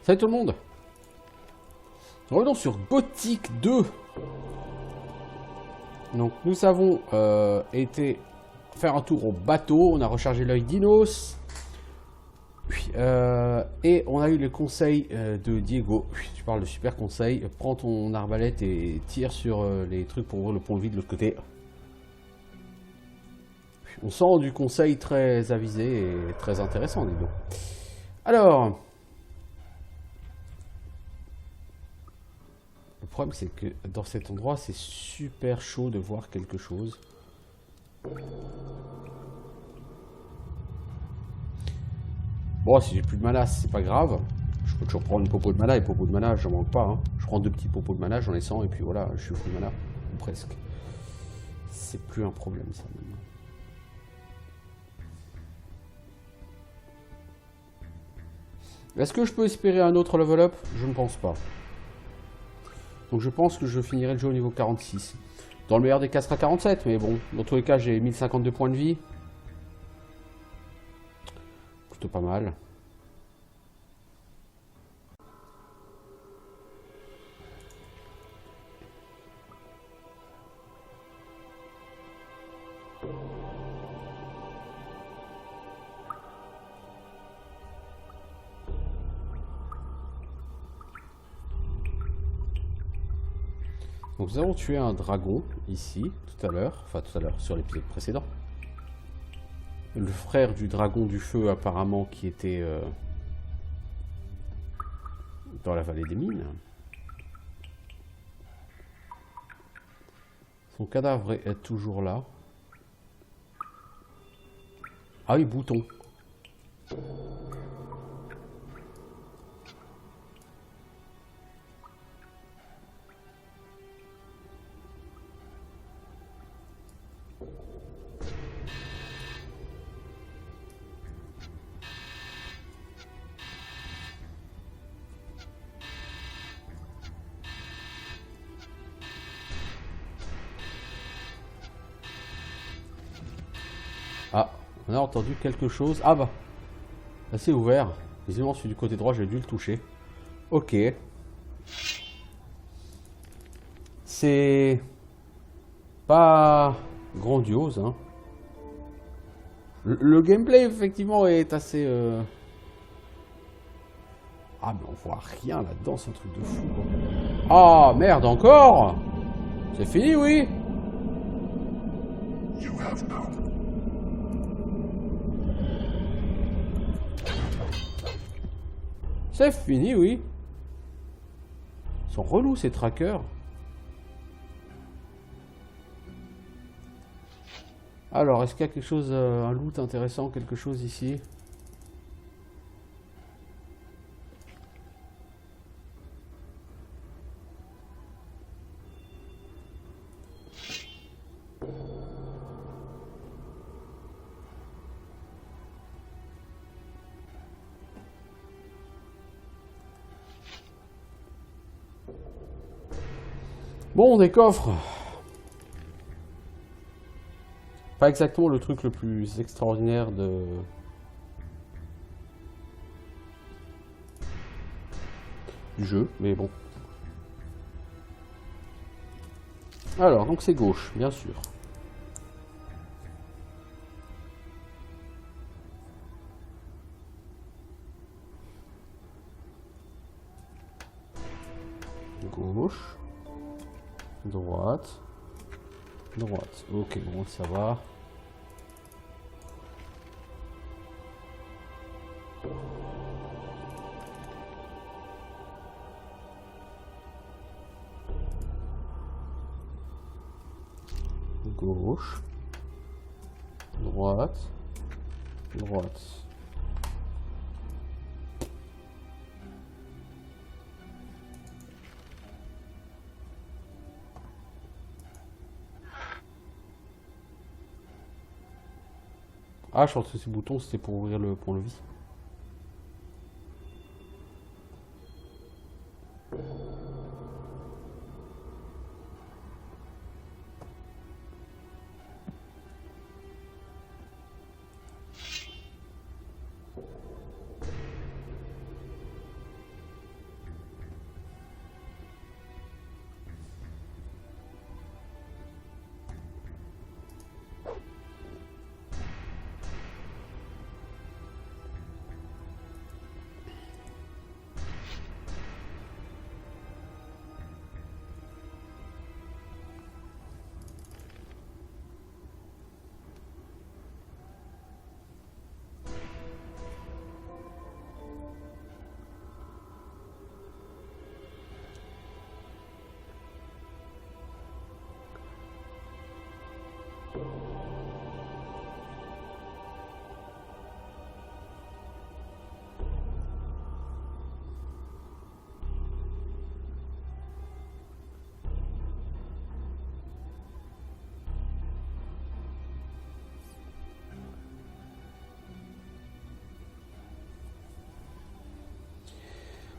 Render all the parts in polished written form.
Salut tout le monde. Revenons sur Gothic 2. Donc nous avons été faire un tour au bateau. On a rechargé l'œil d'Inos. Et on a eu le conseil de Diego. Je parle de super conseil. Prends ton arbalète et tire sur les trucs pour ouvrir le pont-levis de l'autre côté. On sent du conseil très avisé et très intéressant, dis donc. Alors, le problème c'est que dans cet endroit c'est super chaud de voir quelque chose. Bon, si j'ai plus de mana, c'est pas grave. Je peux toujours prendre une popo de mana, et popo de mana, j'en manque pas. Hein. Je prends 2 petits popos de mana, j'en ai 100, et puis voilà, je suis full mana, ou presque. C'est plus un problème ça maintenant. Est-ce que je peux espérer un autre level up? Je ne pense pas. Donc je pense que je finirai le jeu au niveau 46. Dans le meilleur des cas, ce sera 47, mais bon, dans tous les cas, j'ai 1052 points de vie. Plutôt pas mal. Donc nous avons tué un dragon ici, tout à l'heure, enfin tout à l'heure, sur l'épisode précédent. Le frère du dragon du feu apparemment qui était dans la vallée des mines. Son cadavre est toujours là. Ah oui, bouton. Ah, on a entendu quelque chose. Ah bah, là c'est ouvert. Visiblement celui du côté droit, j'ai dû le toucher. Ok. C'est pas grandiose, hein. Le gameplay effectivement est assez... Ah mais on voit rien là-dedans, c'est un truc de fou quoi. Ah merde encore. C'est fini, oui. C'est fini, oui. Ils sont relous ces trackers. Alors, est-ce qu'il y a quelque chose, un loot intéressant, quelque chose ici? Bon, des coffres. Pas exactement le truc le plus extraordinaire de... du jeu, mais bon. Alors, donc c'est gauche, bien sûr. Gauche. Droite. Droite. Ok, bon, ça va. Gauche. Droite. Droite. Ah, je pense que ces boutons c'était pour ouvrir le pont-levis.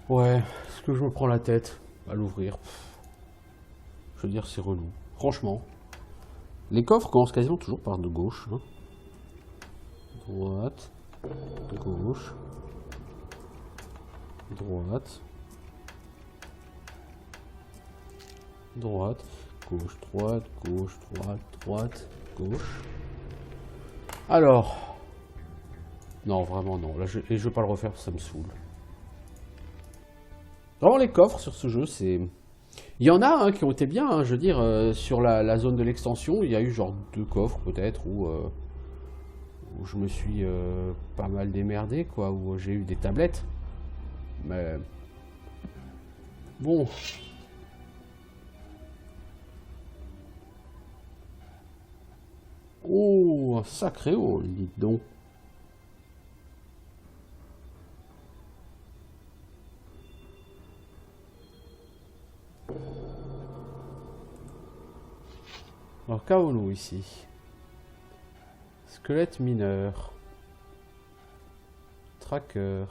Ouais, est-ce que je me prends la tête à l'ouvrir? Je veux dire, c'est relou. Franchement. Les coffres commencent quasiment toujours par de gauche. Hein. Droite, gauche, droite, droite, gauche, droite, gauche, droite, droite, gauche. Alors. Non, vraiment non. Là, et je veux pas le refaire, ça me saoule. Vraiment, les coffres sur ce jeu, c'est... Il y en a hein, qui ont été bien, hein, je veux dire, sur la zone de l'extension, il y a eu genre 2 coffres peut-être où je me suis pas mal démerdé, quoi, où j'ai eu des tablettes. Mais bon. Oh, un sacré haut, dites donc. Alors, qu'avons-nous ici? Squelette mineur. Tracker.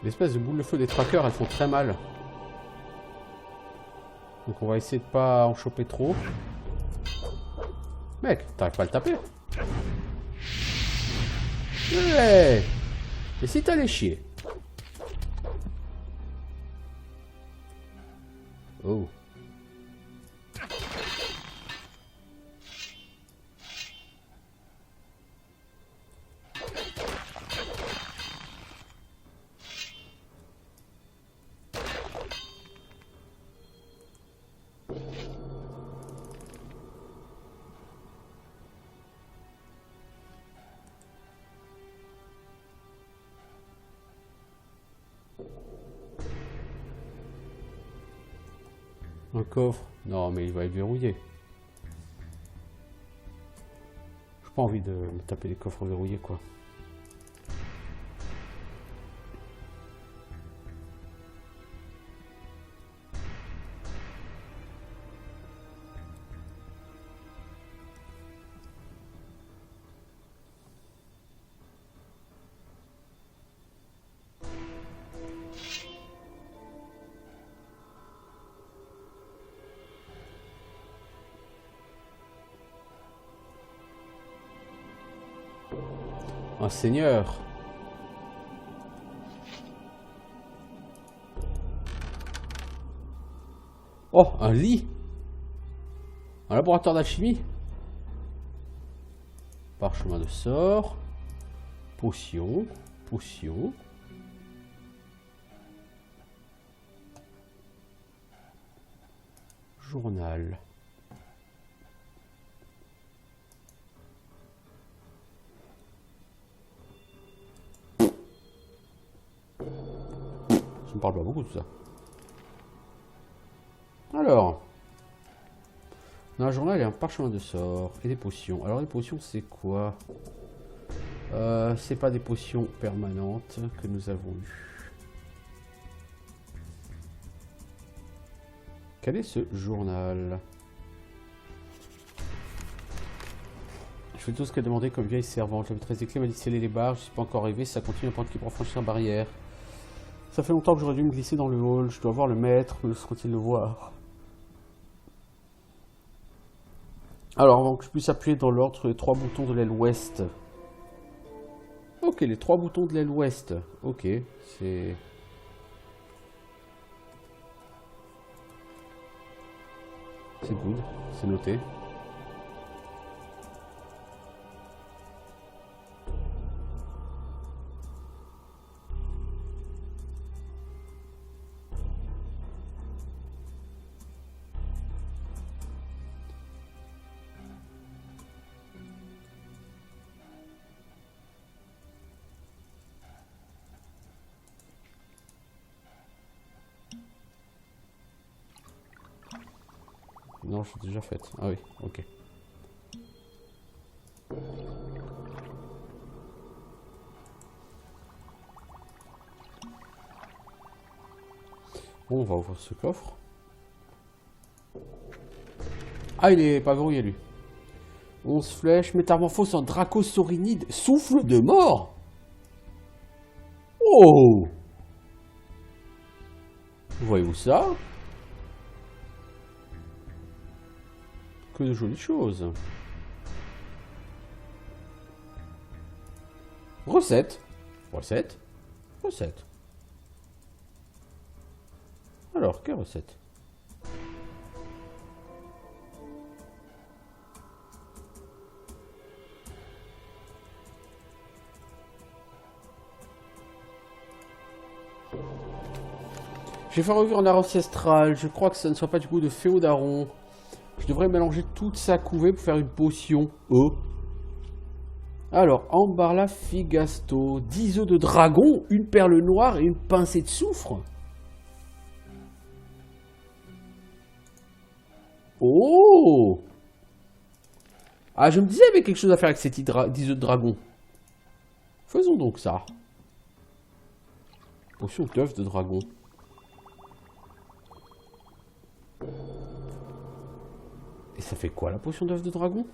L'espèce de boule de feu des trackers, elles font très mal. Donc on va essayer de pas en choper trop. Mec, t'arrives pas à le taper? Ouais. Et si t'allais chier? Oh. Un coffre. Non, mais il va être verrouillé. J'ai pas envie de me taper les coffres verrouillés, quoi. Un seigneur. Oh, un lit. Un laboratoire d'alchimie. Parchemin de sort. Potion. Potion. Journal. Ça me parle pas beaucoup tout ça. Alors. Dans un journal, il y a un parchemin de sort et des potions. Alors les potions, c'est quoi? C'est pas des potions permanentes que nous avons eues. Quel est ce journal? Je fais tout ce qu'a demandé comme vieille servante. La maîtresse des clés m'a dit de sceller les barres. Je suis pas encore arrivé. Si ça continue, n'importe qui pour franchir la barrière. Ça fait longtemps que j'aurais dû me glisser dans le hall. Je dois voir le maître. Me laisseront-ils le voir? Alors, avant que je puisse appuyer dans l'ordre sur les 3 boutons de l'aile ouest. Ok, les 3 boutons de l'aile ouest. Ok, c'est... C'est good, c'est noté. Non, je l'ai déjà faite. Ah oui, ok. Bon, on va ouvrir ce coffre. Ah, il est pas verrouillé, lui. 11 flèches, métamorphose en dracosaurinide, souffle de mort. Oh! Voyez-vous ça? Que de jolies choses. Recette. Recette. Recette. Alors, quelle recette? J'ai fait revivre en art ancestral. Je crois que ça ne soit pas du goût de Féodaron. Je devrais mélanger toute sa couvée pour faire une potion. Oh. Alors, Ambarla Figasto. 10 œufs de dragon, une perle noire et une pincée de soufre. Oh! Ah, je me disais, il y avait quelque chose à faire avec ces 10 œufs de dragon. Faisons donc ça. Potion d'œuf de dragon. Et ça fait quoi la potion d'œuf de dragon?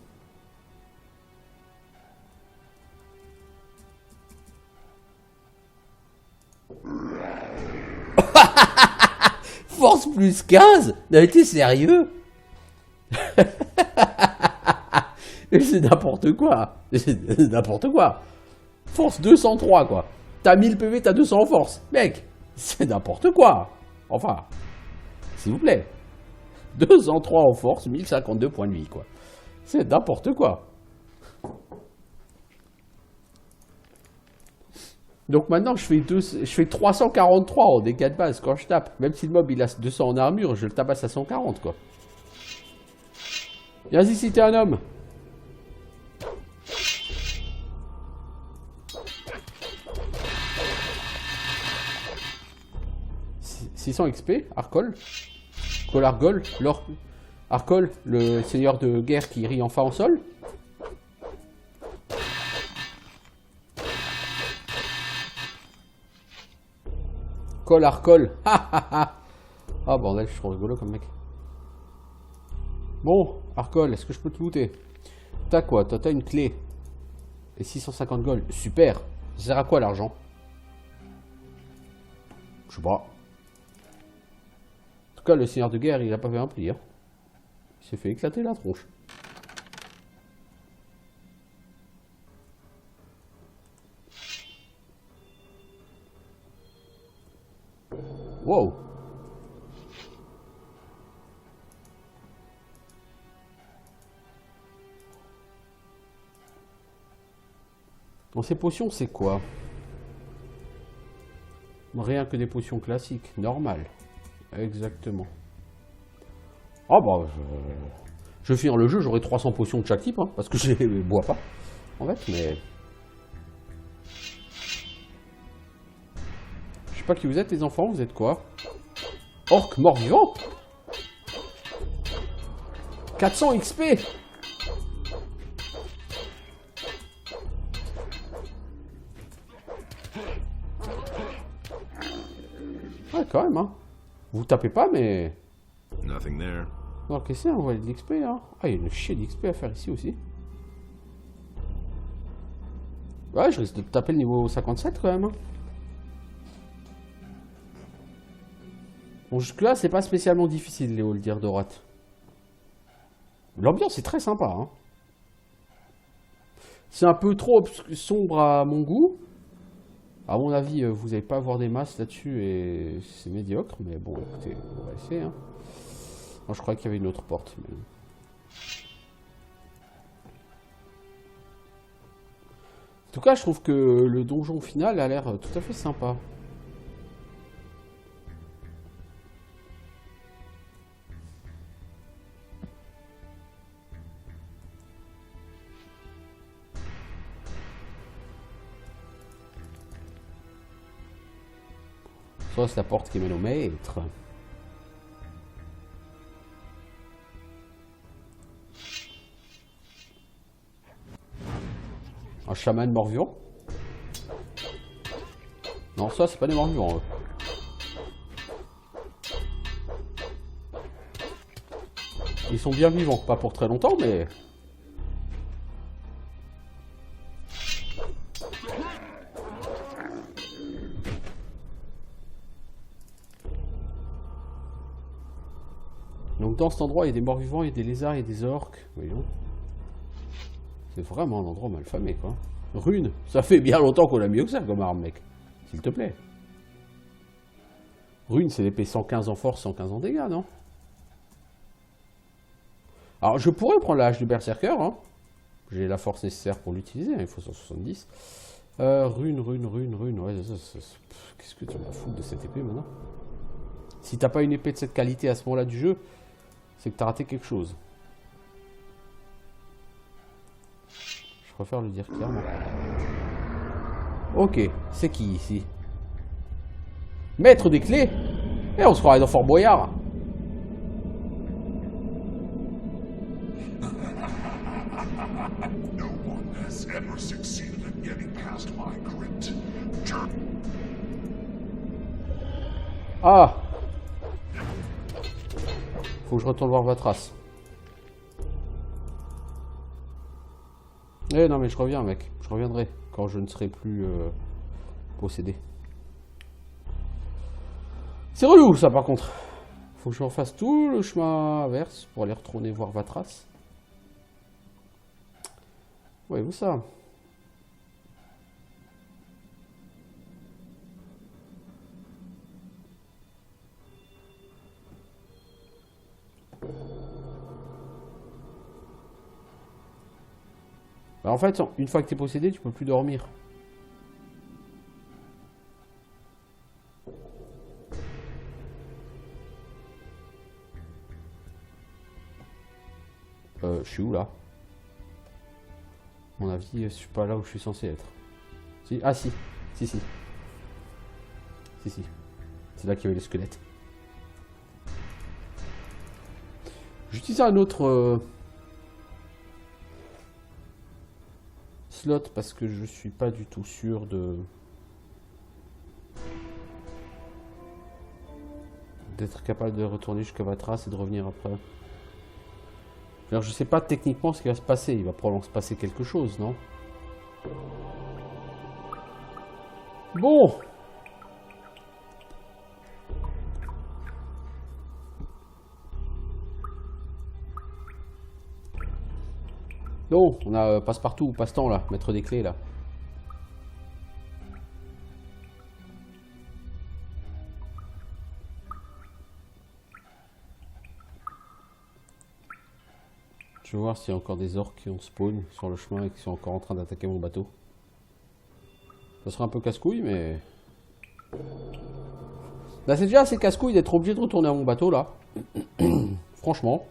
Force plus 15? Non, t'es sérieux? C'est n'importe quoi. C'est n'importe quoi. Force 203 quoi. T'as 1000 PV, t'as 200 en force. Mec, c'est n'importe quoi. Enfin, s'il vous plaît. 203 en force, 1052 points de vie quoi. C'est n'importe quoi. Donc maintenant je fais 343 en dégâts de base quand je tape. Même si le mob il a 200 en armure, je le tabasse à 140 quoi. Viens-y si t'es un homme. « 600 XP, Arcol. Colargol, Arcol, le seigneur de guerre qui rit enfin en sol. Colarcol, ah bordel, je suis trop rigolo comme mec. Bon, Arcol, est-ce que je peux te looter? T'as quoi? T'as une clé. Et 650 gold, super. Ça sert à quoi l'argent? Je sais pas. En tout cas, le seigneur de guerre, il a pas fait un pli. Hein. Il s'est fait éclater la tronche. Wow. Bon, ces potions, c'est quoi? Rien que des potions classiques, normales. Exactement. Ah bah, je vais finir le jeu, j'aurai 300 potions de chaque type, hein, parce que je les bois pas, en fait, mais... Je sais pas qui vous êtes, les enfants, vous êtes quoi? Orc mort-vivant 400 XP. Ouais, quand même, hein. Vous tapez pas, mais... Nothing there. Alors, qu'est-ce que c'est? On voit de l'XP, hein. Ah, il y a une chier d'XP à faire ici aussi. Ouais, je risque de taper le niveau 57 quand même. Hein. Bon, jusque-là, c'est pas spécialement difficile, Léo, le dire d'Orat. L'ambiance est très sympa. Hein. C'est un peu trop sombre à mon goût. À mon avis, vous n'allez pas avoir des masses là-dessus et c'est médiocre. Mais bon, écoutez, on va essayer. Hein. Moi, je croyais qu'il y avait une autre porte. Mais... En tout cas, je trouve que le donjon final a l'air tout à fait sympa. Ça, c'est la porte qui mène au maître. Un chaman mort-vivant. Non, ça, c'est pas des morts-vivants, eux. Ils sont bien vivants. Pas pour très longtemps, mais... Donc dans cet endroit, il y a des morts-vivants, il y a des lézards, il y a des orques. Voyons. C'est vraiment un endroit mal famé, quoi. Rune, ça fait bien longtemps qu'on a mieux que ça comme arme, mec. S'il te plaît. Rune, c'est l'épée 115 en force, 115 en dégâts, non? Alors, je pourrais prendre la hache du berserker, hein. J'ai la force nécessaire pour l'utiliser, hein. Il faut 170. Rune. Ouais, qu'est-ce que tu vas foutre de cette épée, maintenant? Si t'as pas une épée de cette qualité à ce moment-là du jeu, c'est que t'as raté quelque chose. Je préfère le dire clairement. Ok, c'est qui ici? Maître des clés? Eh, on se croirait dans Fort Boyard. Ah! Faut que je retourne voir Vatras. Eh non mais je reviens, mec. Je reviendrai quand je ne serai plus possédé. C'est relou ça par contre. Faut que je refasse tout le chemin inverse pour aller retourner voir Vatras. Voyez-vous ça? Bah en fait, une fois que t'es possédé, tu peux plus dormir. Je suis où là? À mon avis, je suis pas là où je suis censé être. Si, ah si. Si. C'est là qu'il y avait le squelette. J'utilise un autre slot parce que je suis pas du tout sûr d'être capable de retourner jusqu'à Vatras et de revenir après. Alors je sais pas techniquement ce qui va se passer. Il va probablement se passer quelque chose, non? Bon. Non, on a passe-partout, passe-temps là, maître des clés là. Je vais voir s'il y a encore des orques qui ont spawn sur le chemin et qui sont encore en train d'attaquer mon bateau. Ça sera un peu casse-couille, mais... Là, c'est déjà assez casse-couille d'être obligé de retourner à mon bateau, là. Franchement.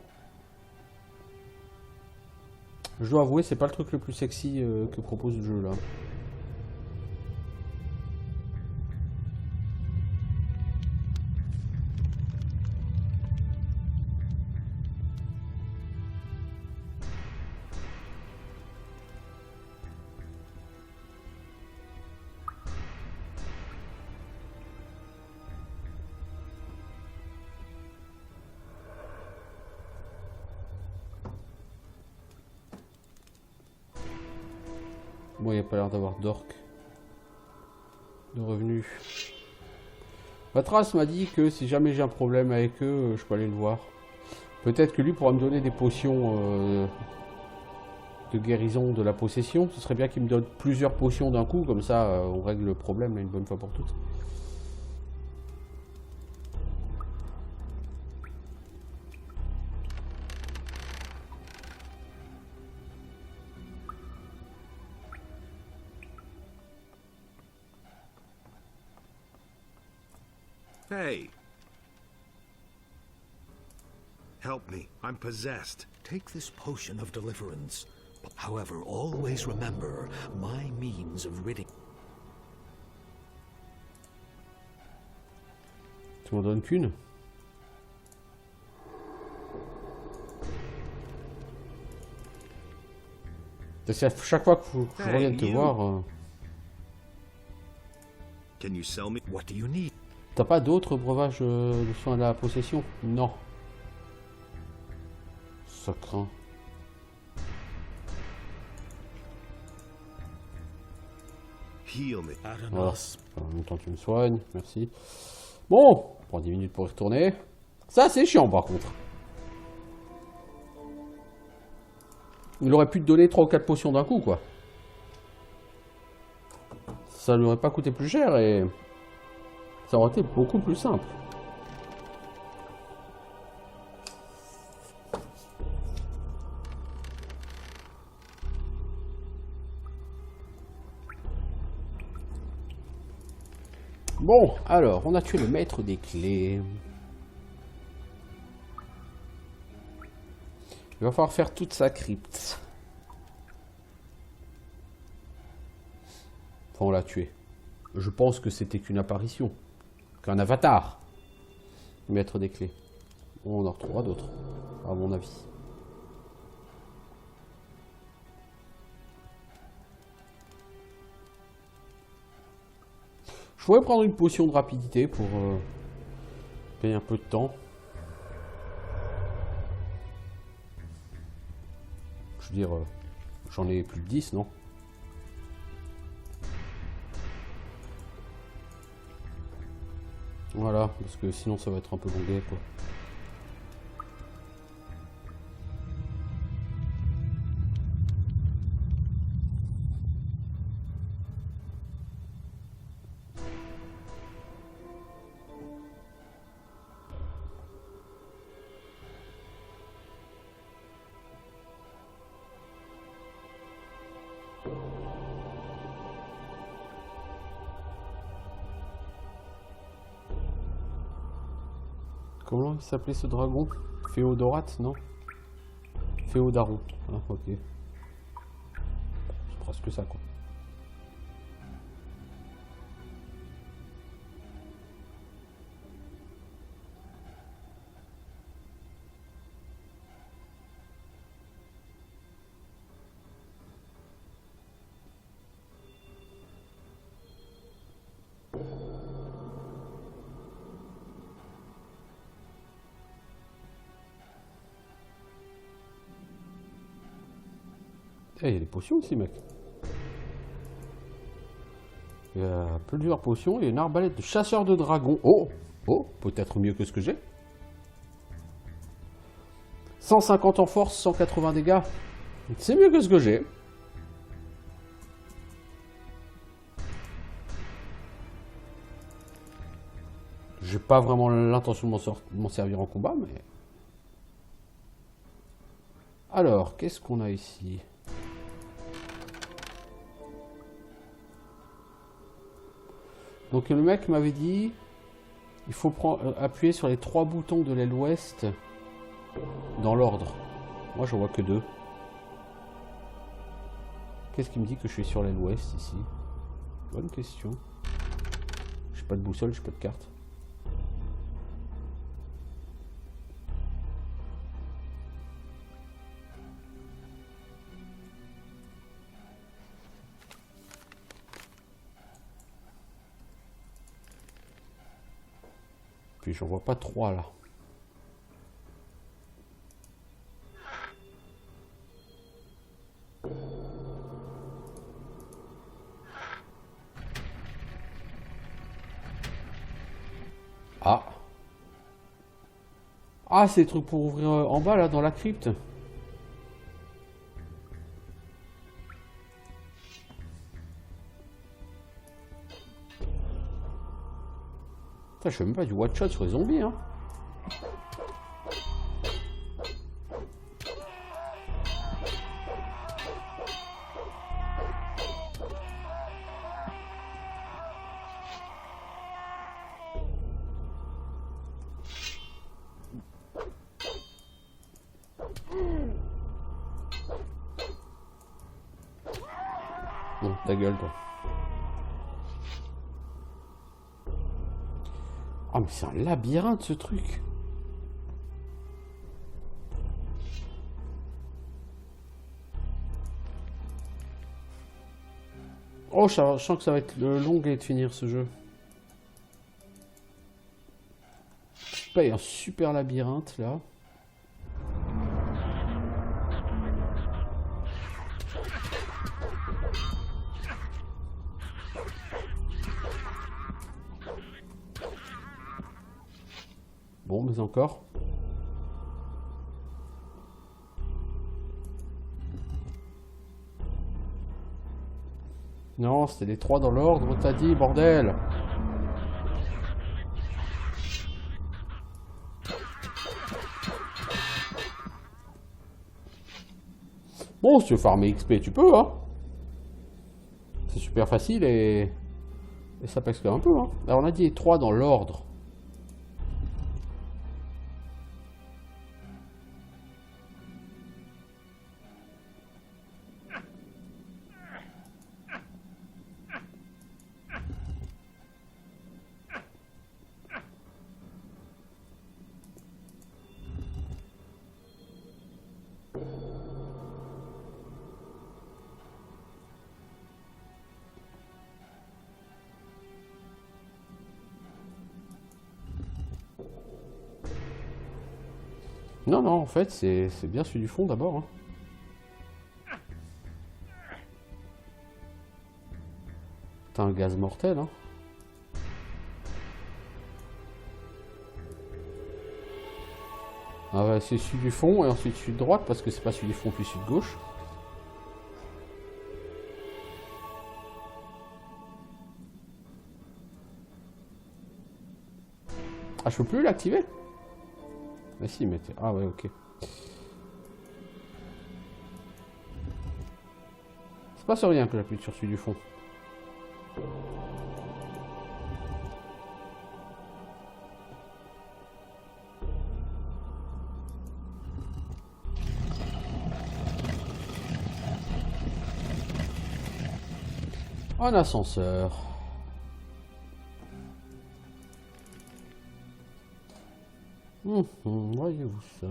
Je dois avouer, c'est pas le truc le plus sexy que propose le jeu, là. Bon, il n'y a pas l'air d'avoir d'orques de revenus. Vatras m'a dit que si jamais j'ai un problème avec eux, je peux aller le voir. Peut-être que lui pourra me donner des potions de guérison de la possession. Ce serait bien qu'il me donne plusieurs potions d'un coup, comme ça on règle le problème là, une bonne fois pour toutes. Hey. Help me. I'm possessed. Take this potion of deliverance. However, always remember my means of ridding. Tu m'en donnes qu'une? Parce qu'à chaque fois que je reviens te Hey, you. voir, Can you sell me? What do you need? t'as pas d'autres breuvages de soins de la possession? Non. Ça craint. Heal me. Voilà. Adanos. En même temps, tu me soignes, merci. Bon, on prend 10 minutes pour y retourner. Ça, c'est chiant par contre. Il aurait pu te donner 3 ou 4 potions d'un coup, quoi. Ça lui aurait pas coûté plus cher et ça aurait été beaucoup plus simple. Bon, alors, on a tué le maître des clés. Il va falloir faire toute sa crypte. Enfin, on l'a tué. Je pense que c'était qu'une apparition. Qu'un avatar. Maître des clés. On en retrouvera d'autres, à mon avis. Je pourrais prendre une potion de rapidité pour gagner un peu de temps. Je veux dire, j'en ai plus de 10, non? Voilà, parce que sinon ça va être un peu longuet, quoi. Comment il s'appelait ce dragon? Féodorate, non? Féodaron. Ah, ok. C'est presque ça, quoi. Eh, il y a des potions aussi, mec. Il y a plusieurs potions et une arbalète de chasseur de dragons. Oh! Oh! Peut-être mieux que ce que j'ai. 150 en force, 180 dégâts. C'est mieux que ce que j'ai. J'ai pas vraiment l'intention de m'en servir en combat, mais... Alors, qu'est-ce qu'on a ici? Donc le mec m'avait dit, il faut appuyer sur les 3 boutons de l'aile ouest dans l'ordre. Moi j'en vois que 2. Qu'est-ce qui me dit que je suis sur l'aile ouest ici? Bonne question. J'ai pas de boussole, j'ai pas de carte. Puis j'en vois pas 3 là. Ah. Ah, c'est des trucs pour ouvrir en bas là dans la crypte. Putain, je fais même pas du one shot sur les zombies, hein. Bon, ta gueule, toi. Ah, mais c'est un labyrinthe, ce truc. Oh, je sens que ça va être long de finir ce jeu. Je paye un super labyrinthe là. Bon, mais encore. Non, c'était les 3 dans l'ordre, t'as dit, bordel. Bon, si tu veux farmer XP, tu peux, hein. C'est super facile et ça pèse quand même un peu, hein. Alors on a dit les 3 dans l'ordre. Non, non, en fait, c'est bien celui du fond d'abord. Hein. T'as un gaz mortel. Hein. Ah ouais, c'est celui du fond et ensuite celui de droite parce que c'est pas celui du fond puis celui de gauche. Ah, je peux plus l'activer? Mais si, mais... Ah ouais, ok. C'est pas sur rien que j'appuie sur celui du fond. Un ascenseur. Voyez-vous ça.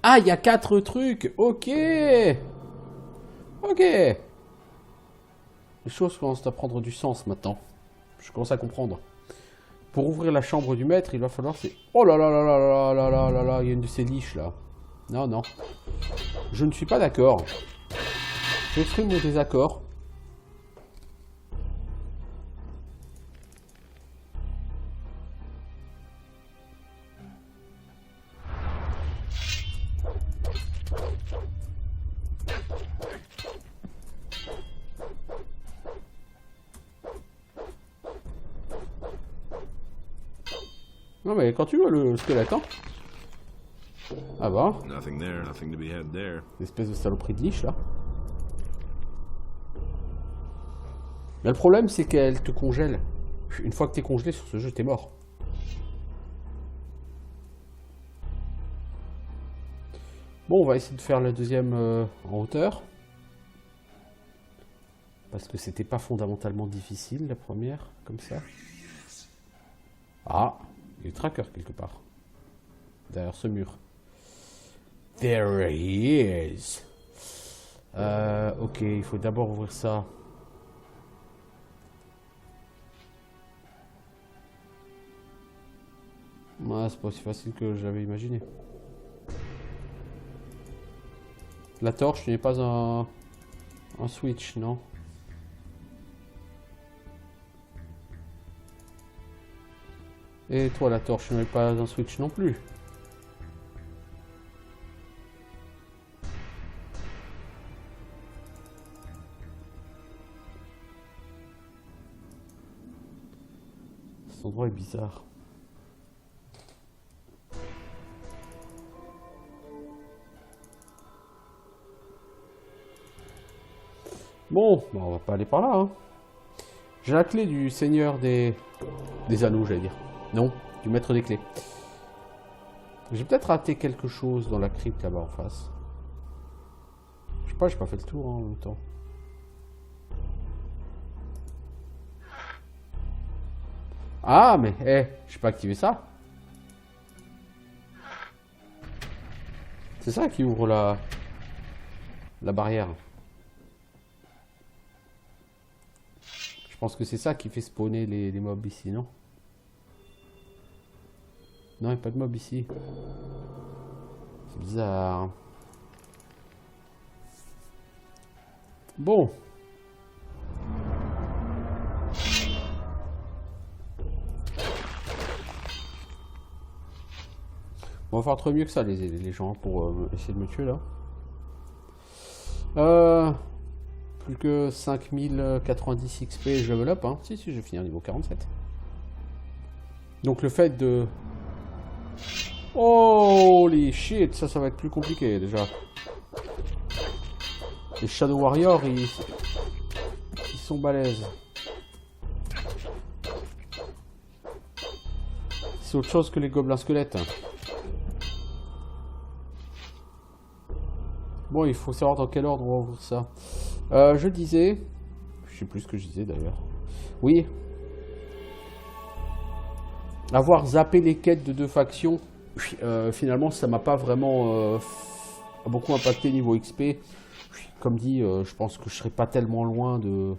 Ah, il y a 4 trucs. Ok. Ok. Les choses commencent à prendre du sens maintenant. Je commence à comprendre. Pour ouvrir la chambre du maître, il va falloir... Oh là là là là là là là là là, il y a une de ces liches là. Non, non. Je ne suis pas d'accord. J'exprime mon désaccord. Non mais quand tu vois le squelette, hein. Ah bah. Nothing there, nothing to be had there. Espèce de saloperie de liche là. Mais le problème c'est qu'elle te congèle. Une fois que t'es congelé sur ce jeu, t'es mort. Bon, on va essayer de faire la deuxième en hauteur. Parce que c'était pas fondamentalement difficile la première, comme ça. Ah, il y a des trackers quelque part. Derrière ce mur. There he is. Ok, il faut d'abord ouvrir ça. Ouais, c'est pas aussi facile que j'avais imaginé. La torche n'est pas un switch, non? Et toi, la torche n'est pas un switch non plus. Cet endroit est bizarre. Bon, bah on va pas aller par là. Hein. J'ai la clé du seigneur des anneaux, j'allais dire. Non, du maître des clés. J'ai peut-être raté quelque chose dans la crypte là-bas en face. Je sais pas, j'ai pas fait le tour hein, en même temps. Ah, mais, j'ai pas activé ça. C'est ça qui ouvre la barrière. Je pense que c'est ça qui fait spawner les mobs ici, non? Non, il n'y a pas de mob ici. C'est bizarre. Bon. On va faire trop mieux que ça, les gens, pour essayer de me tuer, là. Plus que 5090 XP, je level up, hein. Si, je vais finir niveau 47. Donc le fait de... Holy shit, ça va être plus compliqué, déjà. Les Shadow Warriors, ils sont balèzes. C'est autre chose que les gobelins squelettes. Bon, il faut savoir dans quel ordre on va ouvrir ça. Je disais... Je sais plus ce que je disais d'ailleurs. Oui. Avoir zappé les quêtes de 2 factions, finalement, ça m'a pas vraiment beaucoup impacté niveau XP. Comme dit, je pense que je serais pas tellement loin de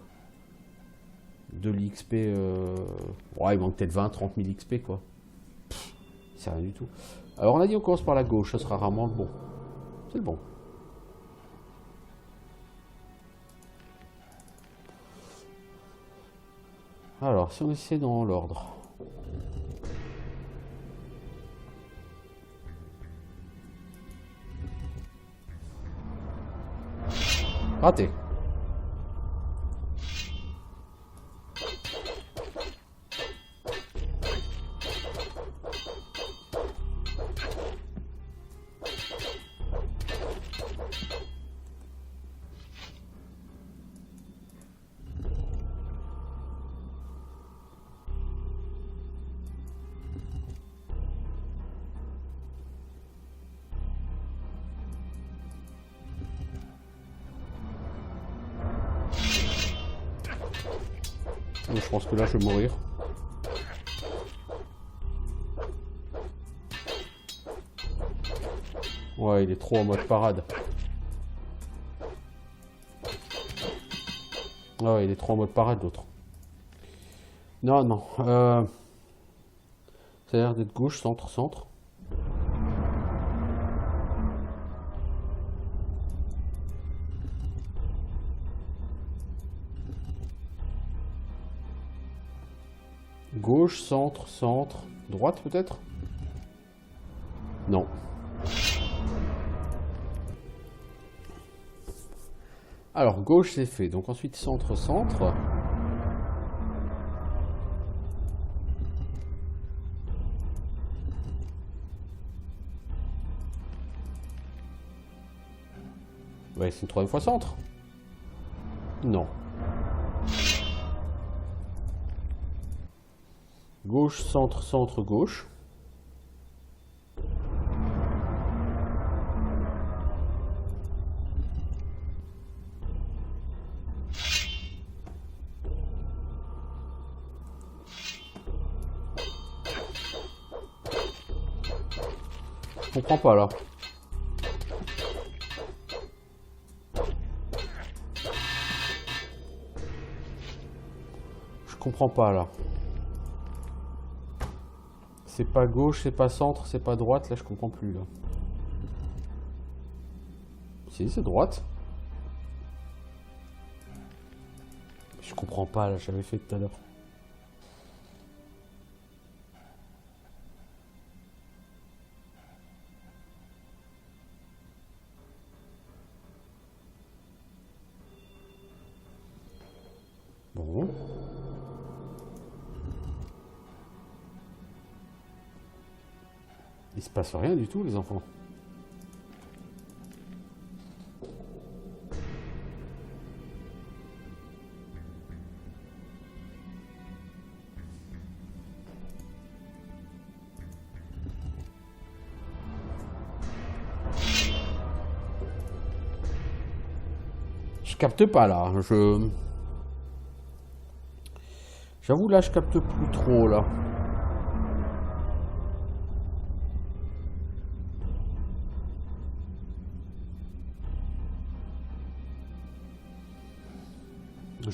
l'XP. Ouais, il manque peut-être 20-30 000 XP, quoi. C'est rien du tout. Alors, on a dit on commence par la gauche, ça sera rarement le bon. C'est le bon. Alors, si on essaie dans l'ordre. Raté. Je pense que là je vais mourir. Ouais, il est trop en mode parade. Ouais, il est trop en mode parade l'autre. Non, non. Ça a l'air d'être gauche, centre, centre. Gauche, centre, centre. Droite peut-être? Non. Alors, gauche c'est fait. Donc ensuite centre, centre. Ouais, c'est une 3e fois centre. Non. Gauche, centre, centre, gauche. Je comprends pas là. Je comprends pas là. C'est pas gauche, c'est pas centre, c'est pas droite, là je comprends plus là. Si, c'est droite. Je comprends pas là, j'avais fait tout à l'heure. Bon. Il se passe rien du tout, les enfants. Je capte pas là. J'avoue là, je capte plus trop là.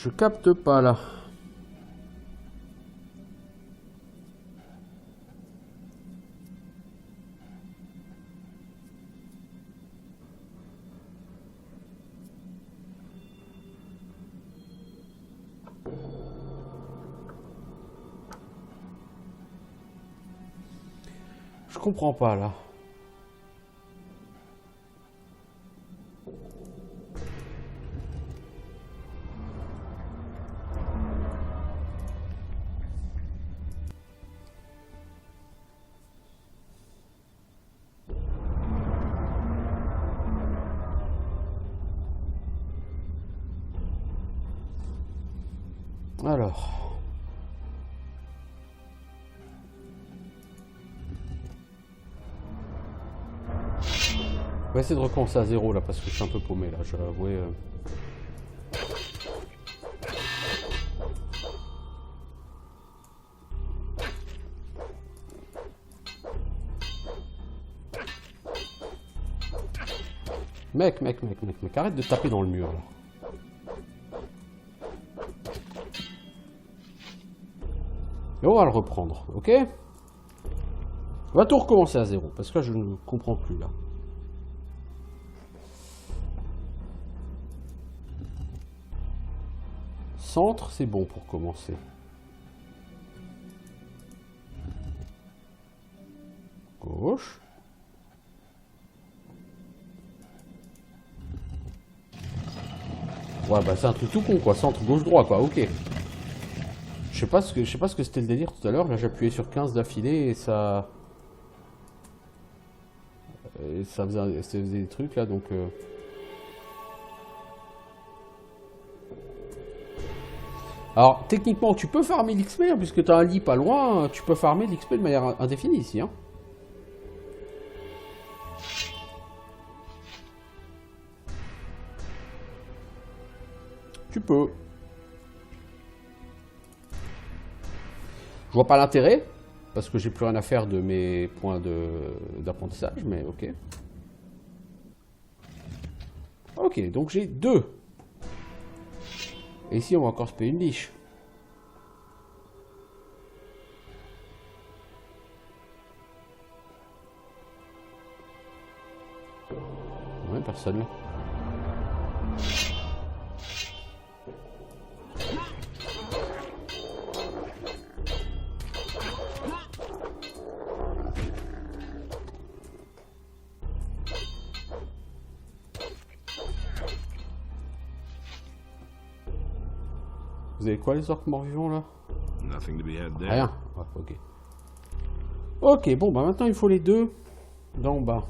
Je capte pas là. Je comprends pas là. Alors. On va essayer de recommencer à 0 là parce que je suis un peu paumé là, je vais avouer. Mec, arrête de taper dans le mur là. Et on va le reprendre, ok? On va tout recommencer à 0 parce que là je ne comprends plus là. Centre, c'est bon pour commencer. Gauche. Ouais, bah c'est un truc tout con quoi, centre, gauche, droit quoi, ok. Je sais pas ce que c'était le délire tout à l'heure, là j'appuyais sur 15 d'affilée et ça... ça faisait des trucs là, donc... Alors, techniquement, tu peux farmer l'XP, hein, puisque tu as un lit pas loin, tu peux farmer l'XP de manière indéfinie ici. Hein. Tu peux. Je vois pas l'intérêt, parce que j'ai plus rien à faire de mes points d'apprentissage, mais ok. Ok, donc j'ai 2. Et ici, on va encore se payer une liche. Ouais, personne là. Vous avez quoi les orques morts-vivants là? Nothing to be had there. Rien. Ouais, ok. Ok, bon bah maintenant il faut les 2 d'en bas.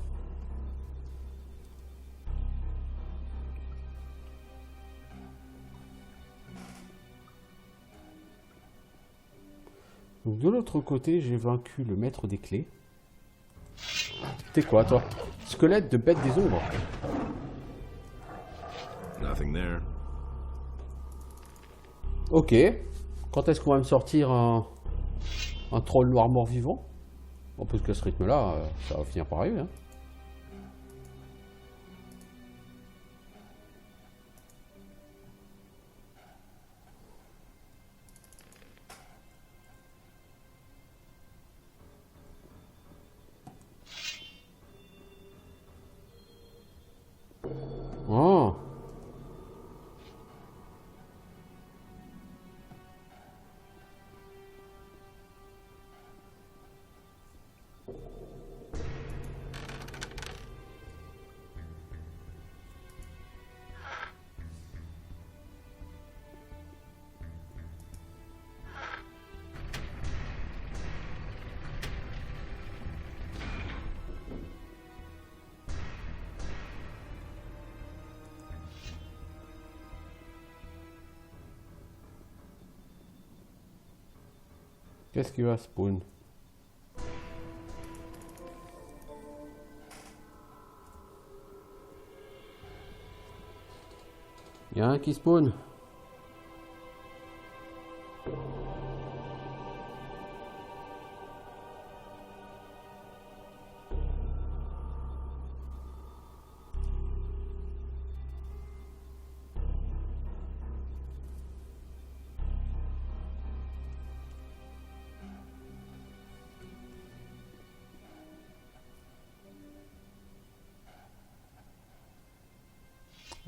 Donc de l'autre côté, j'ai vaincu le maître des clés. T'es quoi toi? Squelette de bête des ombres. Nothing there. Ok. Quand est-ce qu'on va me sortir un troll noir mort-vivant? Bon, parce que ce rythme-là, ça va finir par arriver. Hein. Oh. Qu'est-ce qui va spawn? Il y a un qui spawn.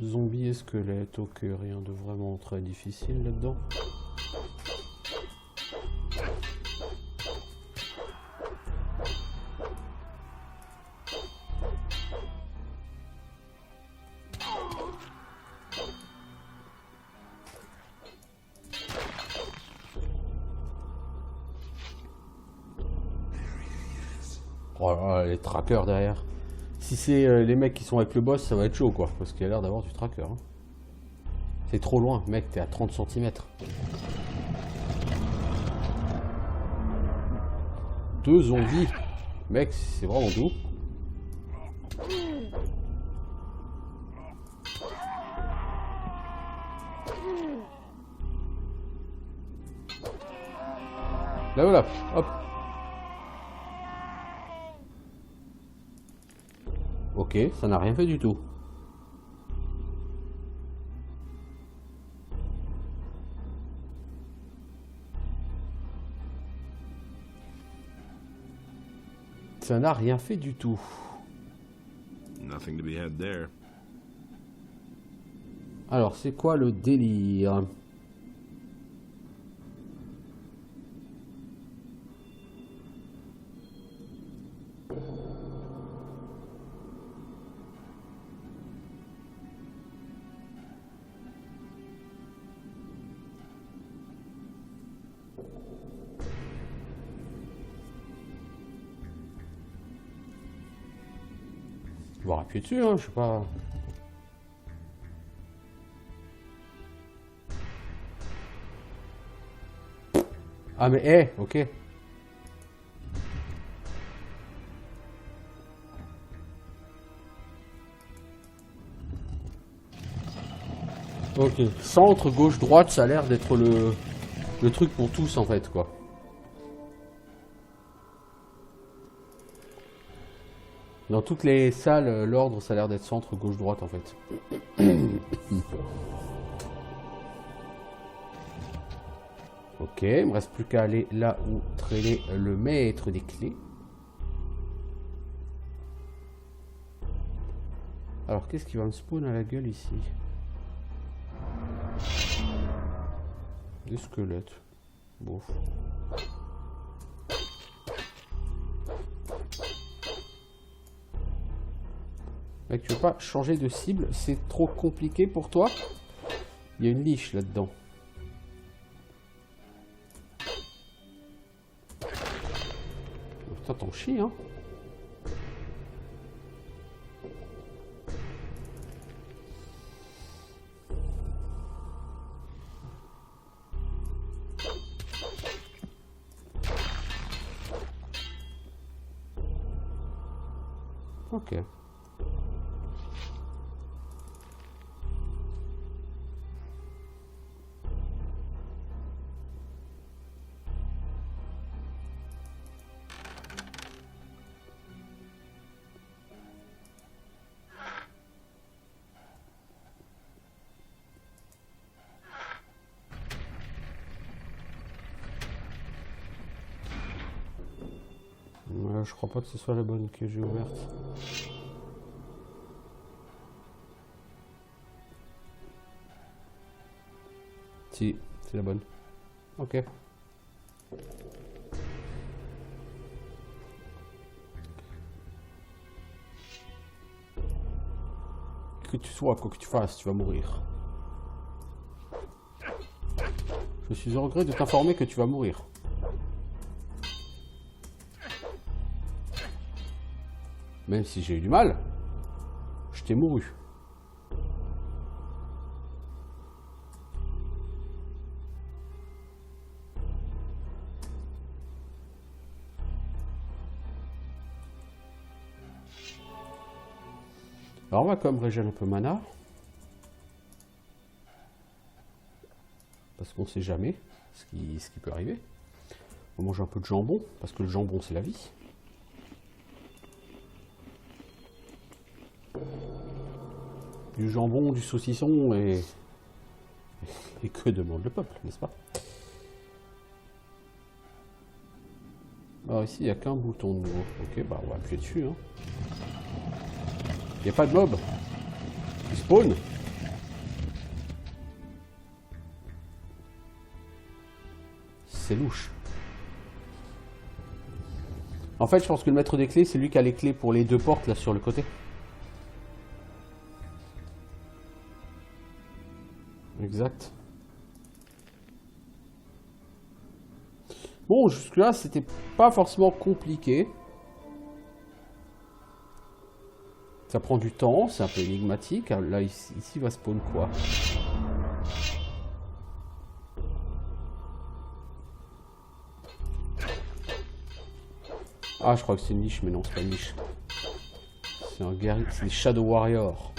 Zombies et squelettes, ok, rien de vraiment très difficile là-dedans. Oh là là, les trackers derrière. Si c'est les mecs qui sont avec le boss, ça va être chaud quoi, parce qu'il a l'air d'avoir du tracker. Hein. C'est trop loin, mec, t'es à 30 cm. 2 zombies. Mec, c'est vraiment doux. Là voilà, hop. Ok, ça n'a rien fait du tout. Ça n'a rien fait du tout. Nothing to be had there. Alors, c'est quoi le délire? Je vais appuyer dessus, hein, je sais pas. Ah mais ok. Ok, centre, gauche, droite, ça a l'air d'être le truc pour tous en fait quoi. Dans toutes les salles, l'ordre ça a l'air d'être centre, gauche, droite en fait. Ok, il me reste plus qu'à aller là où traîner le maître des clés. Alors qu'est-ce qui va me spawn à la gueule ici? Des squelettes. Bouf. Mec, tu veux pas changer de cible? C'est trop compliqué pour toi? Il y a une niche là-dedans. Putain, t'en chies, hein? Ok. Je crois pas que ce soit la bonne que j'ai ouverte. Si, c'est la bonne. Ok. Que tu sois, quoi que tu fasses, tu vas mourir. Je suis au regret de t'informer que tu vas mourir. Même si j'ai eu du mal, je t'ai mouru. Alors on va quand même régénérer un peu mana. Parce qu'on sait jamais ce qui peut arriver. On mange un peu de jambon, parce que le jambon c'est la vie. Du jambon, du saucisson et que demande le peuple, n'est-ce pas? Alors ici il n'y a qu'un bouton de nouveau. Ok, bah on va appuyer dessus. Hein. Il n'y a pas de mob qui spawn. C'est louche. En fait, je pense que le maître des clés, c'est lui qui a les clés pour les deux portes là sur le côté. Exact. Bon, jusque-là, c'était pas forcément compliqué. Ça prend du temps, c'est un peu énigmatique. Là, ici va spawn quoi? Ah, je crois que c'est une niche, mais non, c'est pas une niche. C'est un guerrier, c'est des Shadow Warriors.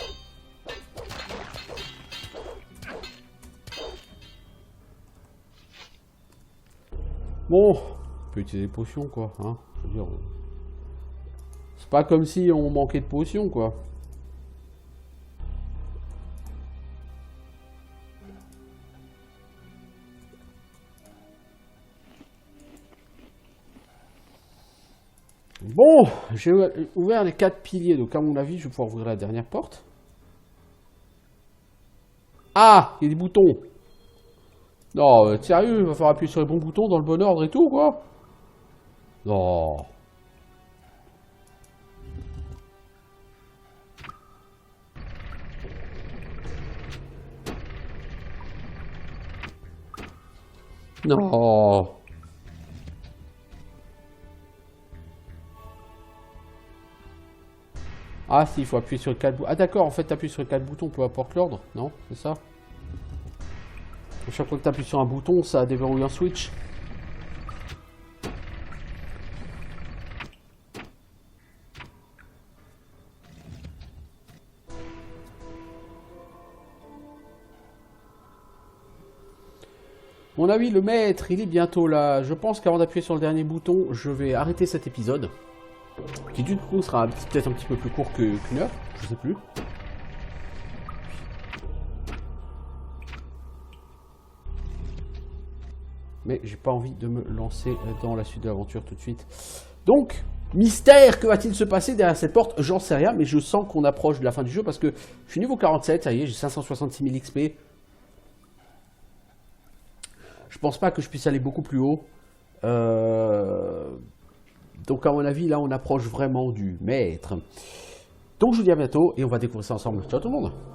Bon, on peut utiliser des potions, quoi. Hein, je veux dire, c'est pas comme si on manquait de potions, quoi. Bon, j'ai ouvert les 4 piliers, donc à mon avis, je vais pouvoir ouvrir la dernière porte. Ah, il y a des boutons. Non, sérieux, il va falloir appuyer sur les bons boutons dans le bon ordre et tout, quoi. Non. Non. Ah si, il faut appuyer sur le 4 boutons. Ah d'accord, en fait, t'appuies sur les 4 boutons, peu importe l'ordre, non? C'est ça? À chaque fois que t'appuies sur un bouton, ça déverrouille un switch. Mon avis, le maître, il est bientôt là. Je pense qu'avant d'appuyer sur le dernier bouton, je vais arrêter cet épisode. Qui du coup sera peut-être un petit peu plus court qu'une heure, je sais plus. Mais j'ai pas envie de me lancer dans la suite de l'aventure tout de suite. Donc, mystère, que va-t-il se passer derrière cette porte? J'en sais rien, mais je sens qu'on approche de la fin du jeu parce que je suis niveau 47, ça y est, j'ai 566 000 XP. Je pense pas que je puisse aller beaucoup plus haut. Donc à mon avis, là, on approche vraiment du maître. Donc je vous dis à bientôt et on va découvrir ça ensemble. Ciao tout le monde!